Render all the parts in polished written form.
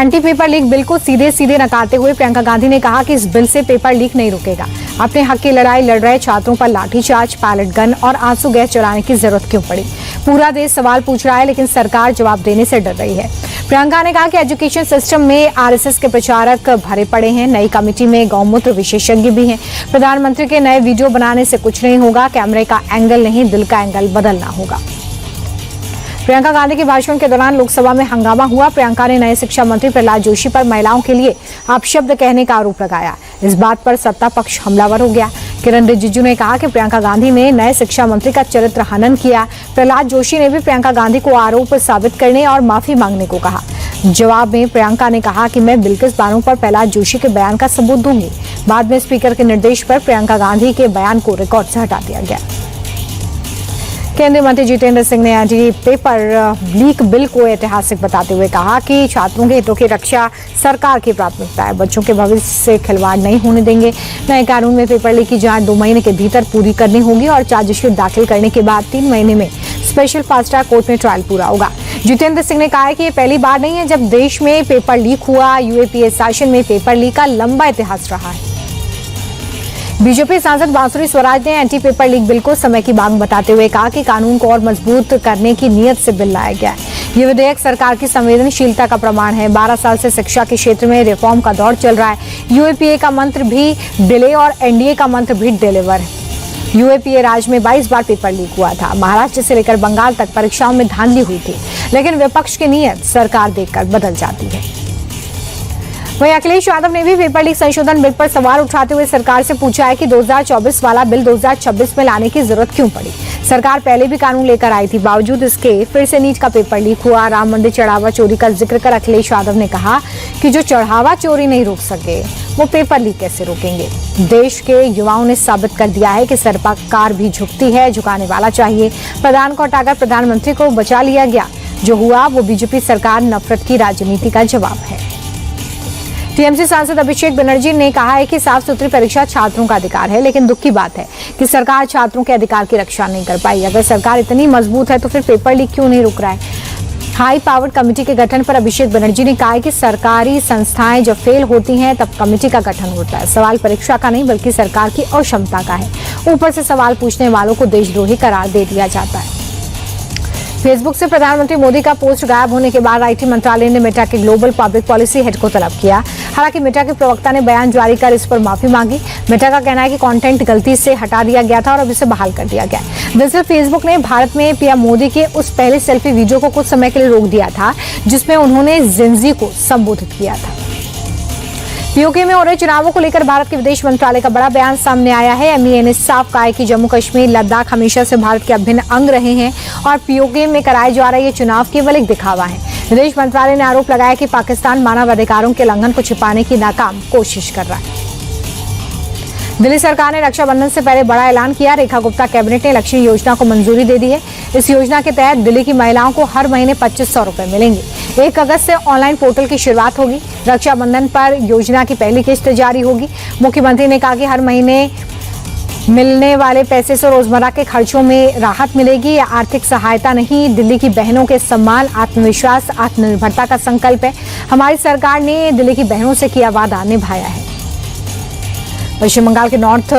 Anti paper leak bill को सीधे सीधे नकारते हुए प्रियंका गांधी ने कहा कि इस बिल से पेपर लीक नहीं रुकेगा। अपने हक की लड़ाई लड़ रहे छात्रों पर लाठीचार्ज, पैलेट गन और आंसू गैस चलाने की जरूरत क्यों पड़ी? पूरा देश सवाल पूछ रहा है, लेकिन सरकार जवाब देने से डर रही है। प्रियंका ने कहा कि एजुकेशन सिस्टम में आरएसएस के प्रचारक भरे पड़े हैं। नई कमेटी में गौमूत्र विशेषज्ञ भी हैं। प्रधानमंत्री के नए वीडियो बनाने से कुछ नहीं होगा। कैमरे का एंगल नहीं, दिल का एंगल बदलना होगा। प्रियंका गांधी के भाषण के दौरान लोकसभा में हंगामा हुआ। प्रियंका ने नए शिक्षा मंत्री प्रहलाद जोशी पर महिलाओं के लिए अपशब्द कहने का आरोप लगाया। इस बात पर सत्ता पक्ष हमलावर हो गया। किरण रिजिजू ने कहा कि प्रियंका गांधी ने नए शिक्षा मंत्री का चरित्र हनन किया। प्रहलाद जोशी ने भी प्रियंका गांधी को आरोप साबित करने और माफी मांगने को कहा। जवाब में प्रियंका ने कहा कि मैं बिल्किस बानो पर प्रहलाद जोशी के बयान का सबूत दूंगी। बाद में स्पीकर के निर्देश पर प्रियंका गांधी के बयान को रिकॉर्ड से हटा दिया गया। केंद्रीय मंत्री जितेंद्र सिंह ने एंटी पेपर लीक बिल को ऐतिहासिक बताते हुए कहा कि छात्रों के हितों की रक्षा सरकार की प्राथमिकता है। बच्चों के भविष्य से खिलवाड़ नहीं होने देंगे। नए कानून में पेपर लीक की जांच 2 महीने के भीतर पूरी करनी होगी और चार्जशीट दाखिल करने के बाद 3 महीने में स्पेशल फास्ट ट्रैक कोर्ट में ट्रायल पूरा होगा। जितेंद्र सिंह ने कहा है कि ये पहली बार नहीं है जब देश में पेपर लीक हुआ। यूएपीए शासन में पेपर लीक का लंबा इतिहास रहा है। बीजेपी सांसद बांसुरी स्वराज ने एंटी पेपर लीक बिल को समय की मांग बताते हुए कहा कि कानून को और मजबूत करने की नीयत से बिल लाया गया है। ये विधेयक सरकार की संवेदनशीलता का प्रमाण है। 12 साल से शिक्षा के क्षेत्र में रिफॉर्म का दौर चल रहा है। यूएपीए का मंत्र भी डिले और एनडीए का मंत्र भी डिलीवर है। यूएपीए राज्य में 22 बार पेपर लीक हुआ था। महाराष्ट्र से लेकर बंगाल तक परीक्षाओं में धांधली हुई थी, लेकिन विपक्ष की नीयत सरकार देखकर बदल जाती है। वहीं अखिलेश यादव ने भी पेपर लीक संशोधन बिल पर सवाल उठाते हुए सरकार से पूछा है कि 2024 वाला बिल 2026 में लाने की जरूरत क्यों पड़ी? सरकार पहले भी कानून लेकर आई थी, बावजूद इसके फिर से नीट का पेपर लीक हुआ। राम मंदिर चढ़ावा चोरी का जिक्र कर अखिलेश यादव ने कहा कि जो चढ़ावा चोरी नहीं रोक सके वो पेपर लीक कैसे रोकेंगे? देश के युवाओं ने साबित कर दिया है कि सरकार भी झुकती है, झुकाने वाला चाहिए। प्रधान को हटाकर प्रधानमंत्री को बचा लिया गया। जो हुआ वो बीजेपी सरकार नफरत की राजनीति का जवाब है। टीएमसी सांसद अभिषेक बनर्जी ने कहा है कि साफ सुथरी परीक्षा छात्रों का अधिकार है, लेकिन दुख की बात है कि सरकार छात्रों के अधिकार की रक्षा नहीं कर पाई। अगर सरकार इतनी मजबूत है तो फिर पेपर लीक क्यों नहीं रुक रहा है? हाई पावर्ड कमेटी के गठन पर अभिषेक बनर्जी ने कहा है कि सरकारी संस्थाएं जब फेल होती हैं तब कमेटी का गठन होता है। सवाल परीक्षा का नहीं बल्कि सरकार की अक्षमता का है। ऊपर से सवाल पूछने वालों को देशद्रोही करार दे दिया जाता है। फेसबुक से प्रधानमंत्री मोदी का पोस्ट गायब होने के बाद आईटी मंत्रालय ने मेटा के ग्लोबल पब्लिक पॉलिसी हेड को तलब किया। हालांकि मेटा के प्रवक्ता ने बयान जारी कर इस पर माफी मांगी। मेटा का कहना है कि कंटेंट गलती से हटा दिया गया था और अब इसे बहाल कर दिया गया। दरअसल फेसबुक ने भारत में पीएम मोदी के उस पहले सेल्फी वीडियो को कुछ समय के लिए रोक दिया था जिसमें उन्होंने जेनजी को संबोधित किया था। पीओके में हो रहे चुनावों को लेकर भारत के विदेश मंत्रालय का बड़ा बयान सामने आया है। एमईए ने साफ कहा है कि जम्मू कश्मीर, लद्दाख हमेशा से भारत के अभिन्न अंग रहे हैं और पीओके में कराए जा रहे ये चुनाव केवल एक दिखावा है। विदेश मंत्रालय ने आरोप लगाया कि पाकिस्तान मानवाधिकारों के उल्लंघन को छिपाने की नाकाम कोशिश कर रहा है। दिल्ली सरकार ने रक्षाबंधन से पहले बड़ा ऐलान किया। रेखा गुप्ता कैबिनेट ने लक्ष्मी योजना को मंजूरी दे दी है। इस योजना के तहत दिल्ली की महिलाओं को हर महीने 2500 रुपए मिलेंगे। 1 अगस्त से ऑनलाइन पोर्टल की शुरुआत होगी। रक्षाबंधन पर योजना की पहली किस्त जारी होगी। मुख्यमंत्री ने कहा कि हर महीने मिलने वाले पैसे से रोजमर्रा के खर्चों में राहत मिलेगी। यह आर्थिक सहायता नहीं, दिल्ली की बहनों के सम्मान, आत्मविश्वास, आत्मनिर्भरता का संकल्प है। हमारी सरकार ने दिल्ली की बहनों से किया वादा निभाया है। पश्चिम बंगाल के नॉर्थ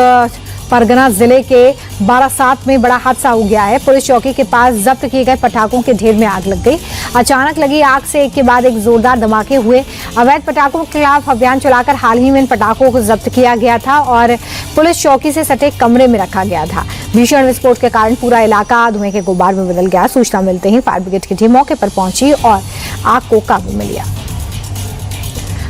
परगना जिले के बारासात में बड़ा हादसा हो गया है। पुलिस चौकी के पास जब्त किए गए पटाखों के ढेर में आग लग गई। अचानक लगी आग से एक के बाद एक जोरदार धमाके हुए। अवैध पटाखों के खिलाफ अभियान चलाकर हाल ही में इन पटाखों को जब्त किया गया था और पुलिस चौकी से सटे कमरे में रखा गया था। भीषण विस्फोट के कारण पूरा इलाका धुएं के गुबार में बदल गया। सूचना मिलते ही फायर ब्रिगेड की टीम मौके पर पहुंची और आग को काबू में लिया।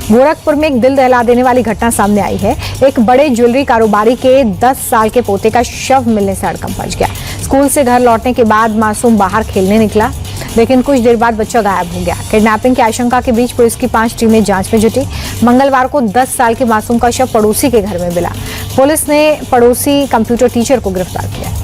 गोरखपुर में एक दिल दहला देने वाली घटना सामने आई है। एक बड़े ज्वेलरी कारोबारी के 10 साल के पोते का शव मिलने से हड़कंप मच गया। स्कूल से घर लौटने के बाद मासूम बाहर खेलने निकला, लेकिन कुछ देर बाद बच्चा गायब हो गया। किडनैपिंग की आशंका के बीच पुलिस की 5 टीमें जांच में जुटी। मंगलवार को 10 साल के मासूम का शव पड़ोसी के घर में मिला। पुलिस ने पड़ोसी कंप्यूटर टीचर को गिरफ्तार किया।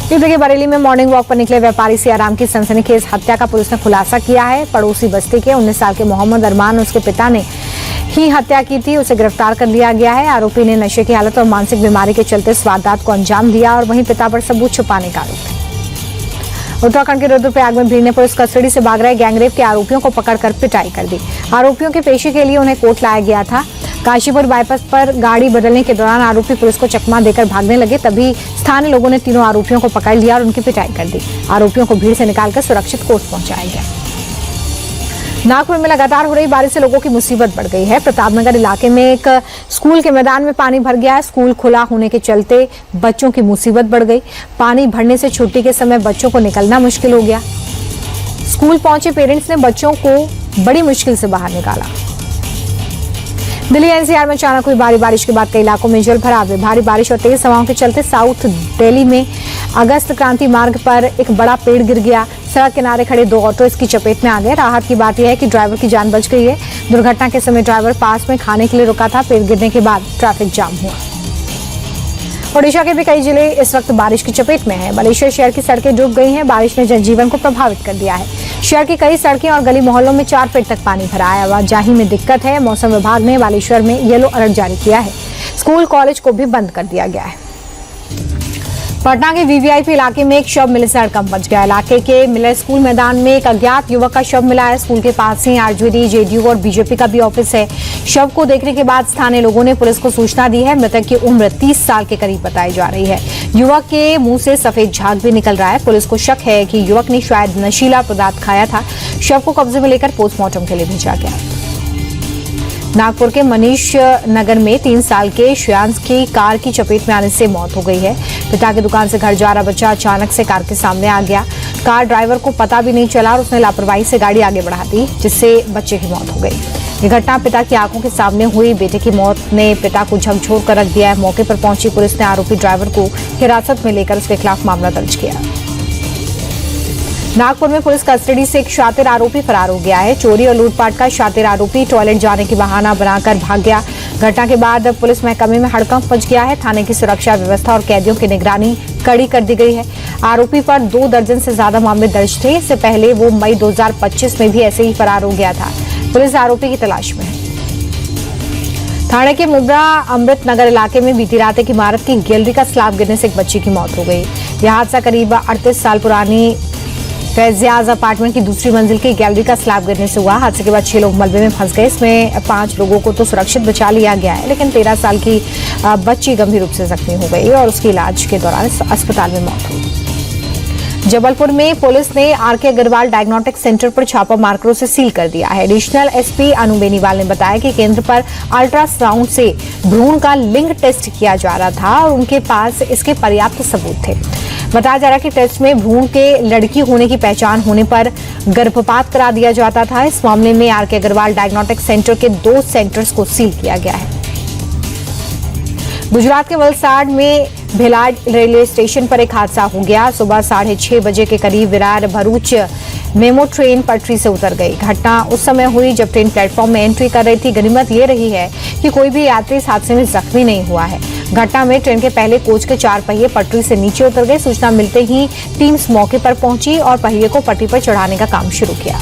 देखिए, बरेली में मॉर्निंग वॉक पर निकले व्यापारी सियाराम की सनसनीखेज हत्या का पुलिस ने खुलासा किया है। पड़ोसी बस्ती के 19 साल के मोहम्मद अरमान उसके पिता ने ही हत्या की थी। उसे गिरफ्तार कर लिया गया है। आरोपी ने नशे की हालत और मानसिक बीमारी के चलते इस वारदात को अंजाम दिया और वहीं पिता पर सबूत छुपाने का आरोप है। उत्तराखंड के रुद्रप्रयाग में भीड़ ने पुलिस कस्टडी से भाग रहे गैंगरेप के आरोपियों को पकड़कर पिटाई कर दी। आरोपियों के पेशी के लिए उन्हें कोर्ट लाया गया था। काशीपुर बाईपास पर गाड़ी बदलने के दौरान आरोपी पुलिस को चकमा देकर भागने लगे, तभी स्थानीय लोगों ने तीनों आरोपियों को पकड़ लिया और उनकी पिटाई कर दी। आरोपियों को भीड़ से निकालकर सुरक्षित कोर्ट पहुंचाया गया। नागपुर में लगातार हो रही बारिश से लोगों की मुसीबत बढ़ गई है। प्रतापनगर इलाके में एक स्कूल के मैदान में पानी भर गया है। स्कूल खुला होने के चलते बच्चों की मुसीबत बढ़ गई। पानी भरने से छुट्टी के समय बच्चों को निकलना मुश्किल हो गया। स्कूल पहुंचे पेरेंट्स ने बच्चों को बड़ी मुश्किल से बाहर निकाला। दिल्ली एनसीआर में अचानक हुई भारी बारिश के बाद कई इलाकों में जल भराव है। भारी बारिश और तेज हवाओं के चलते साउथ दिल्ली में अगस्त क्रांति मार्ग पर एक बड़ा पेड़ गिर गया। सड़क किनारे खड़े 2 ऑटो इसकी चपेट में आ गए। राहत की बात यह है कि ड्राइवर की जान बच गई है। दुर्घटना के समय ड्राइवर पास में खाने के लिए रुका था। पेड़ गिरने के बाद ट्रैफिक जाम हुआ। ओडिशा के भी कई जिले इस वक्त बारिश की चपेट में हैं। बालेश्वर शहर की सड़कें डूब गई हैं। बारिश ने जनजीवन को प्रभावित कर दिया है। शहर की कई सड़कें और गली मोहल्लों में 4 फीट तक पानी भरा है। आवाजाही में दिक्कत है। मौसम विभाग ने बालेश्वर में येलो अलर्ट जारी किया है। स्कूल कॉलेज को भी बंद कर दिया गया है। पटना के वीवीआईपी इलाके में एक शव मिलने से हड़कंप मच गया। इलाके के मिलर स्कूल मैदान में एक अज्ञात युवक का शव मिला है। स्कूल के पास ही आरजेडी, जेडीयू और बीजेपी का भी ऑफिस है। शव को देखने के बाद स्थानीय लोगों ने पुलिस को सूचना दी है। मृतक की उम्र 30 साल के करीब बताई जा रही है। युवक के मुंह से सफेद झाग भी निकल रहा है। पुलिस को शक है कि युवक ने शायद नशीला पदार्थ खाया था। शव को कब्जे में लेकर पोस्टमार्टम के लिए भेजा गया। नागपुर के मनीष नगर में 3 साल के श्रेयांश की कार की चपेट में आने से मौत हो गई है। पिता की दुकान से घर जा रहा बच्चा अचानक से कार के सामने आ गया। कार ड्राइवर को पता भी नहीं चला और उसने लापरवाही से गाड़ी आगे बढ़ा दी, जिससे बच्चे की मौत हो गई। ये घटना पिता की आंखों के सामने हुई। बेटे की मौत ने पिता को झकझोर कर रख दिया है। मौके पर पहुंची पुलिस ने आरोपी ड्राइवर को हिरासत में लेकर उसके खिलाफ मामला दर्ज किया। नागपुर में पुलिस कस्टडी से एक शातिर आरोपी फरार हो गया है। चोरी और लूटपाट का शातिर आरोपी टॉयलेट जाने की बहाना बनाकर भाग गया। घटना के बाद पुलिस महकमे में हड़कंप मच गया है। थाने की सुरक्षा व्यवस्था और कैदियों की निगरानी कड़ी कर दी गई है। आरोपी पर 2 दर्जन से ज्यादा मामले दर्ज थे। इससे पहले वो मई 2025 में भी ऐसे ही फरार हो गया था। पुलिस आरोपी की तलाश में है। थाने के मुब्रा अमृत नगर इलाके में बीती रात एक इमारत की गैलरी का स्लैब गिरने से एक बच्ची की मौत हो गई। यह हादसा करीब 38 साल पुरानी फैजियाज अपार्टमेंट की दूसरी मंजिल की गैलरी का स्लैब गिरने से हुआ। हादसे के बाद 6 लोग मलबे में फंस गए। इसमें 5 लोगों को तो सुरक्षित बचा लिया गया है, लेकिन 13 साल की बच्ची गंभीर रूप से जख्मी हो गई और उसकी इलाज के दौरान अस्पताल में मौत हुई। जबलपुर में पुलिस ने आरके अग्रवाल डायग्नोस्टिक सेंटर पर छापा मार्करों से सील कर दिया है। एडिशनल एसपी अनु बेनीवाल ने बताया कि केंद्र पर अल्ट्रासाउंड से भ्रूण का लिंग टेस्ट किया जा रहा था और उनके पास इसके पर्याप्त सबूत थे। बताया जा रहा है कि टेस्ट में भ्रूण के लड़की होने की पहचान होने पर गर्भपात करा दिया जाता था। इस मामले में आरके अग्रवाल डायग्नोस्टिक सेंटर के 2 सेंटर्स को सील किया गया है। गुजरात के वलसाड में भेलाड रेलवे स्टेशन पर एक हादसा हो गया। सुबह 6:30 बजे के करीब विरार भरूच मेमो ट्रेन पटरी से उतर गई। घटना उस समय हुई जब ट्रेन प्लेटफॉर्म में एंट्री कर रही थी। गनीमत ये रही है कि कोई भी यात्री इस हादसे में जख्मी नहीं हुआ है। घटना में ट्रेन के पहले कोच के 4 पहिए पटरी से नीचे उतर गए। सूचना मिलते ही टीम्स मौके पर पहुंची और पहिए को पटरी पर चढ़ाने का काम शुरू किया।